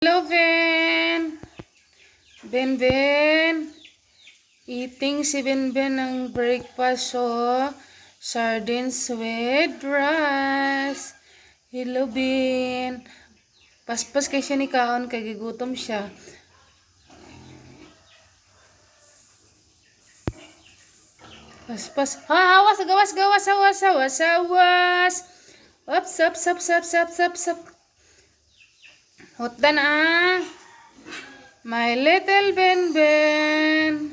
Hello, Ben. Ben. Eating si Ben ng breakfast, so sardines with rice. Hello, Ben. Paspas kay siya ni Kaon, kay gigutom siya. Paspas. Hawas, gawas. Up. Hotdan My little Ben.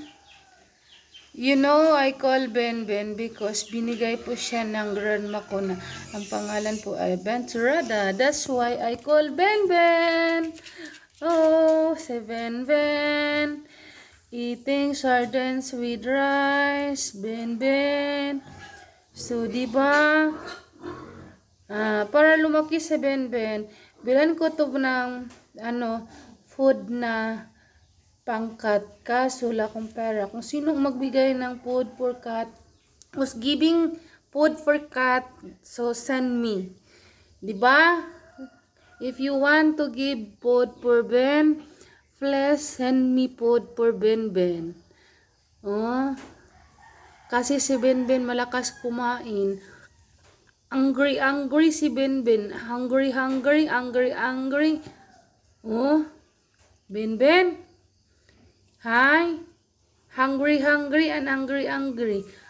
You know, I call Ben because binigay po siya ng grandma ko na ang pangalan po ay Venturada. That's why I call Ben. Oh, si Ben. Eating sardines with rice. Ben. So, diba? Para lumaki si Ben, bilan ko to ng food na pangkat, kaso wala akong pera. Kung sino magbigay ng food for cat, who's giving food for cat, so send me. Diba? If you want to give food for Ben, please send me food for Ben. Oh, kasi si Ben malakas kumain. Angry si Ben. Hungry. Oh, Ben. Hi. Hungry and angry.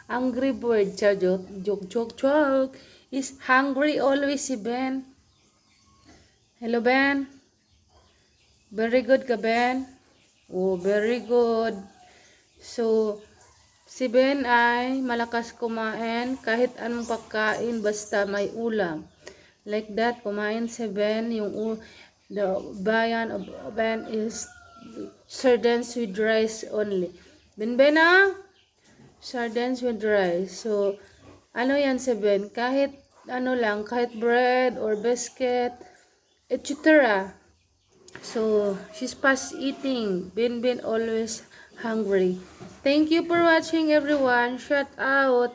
Angry bird. Joke. Is hungry always si Ben. Hello, Ben. Very good ka, Ben. Oh, very good. So, si Ben ay malakas kumain kahit anong pagkain basta may ulam. Like that, kumain si Ben. The bayan of Ben is sardines with rice only. Ben sardines with rice. So, ano yan si Ben? Kahit kahit bread or biscuit, etc. So, she's past eating. Ben always hungry. Thank you for watching, everyone. Shout out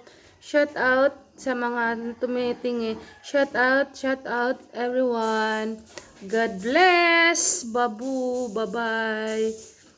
sa mga tumitingi. Shout out everyone. God bless. Babu. Bye-bye.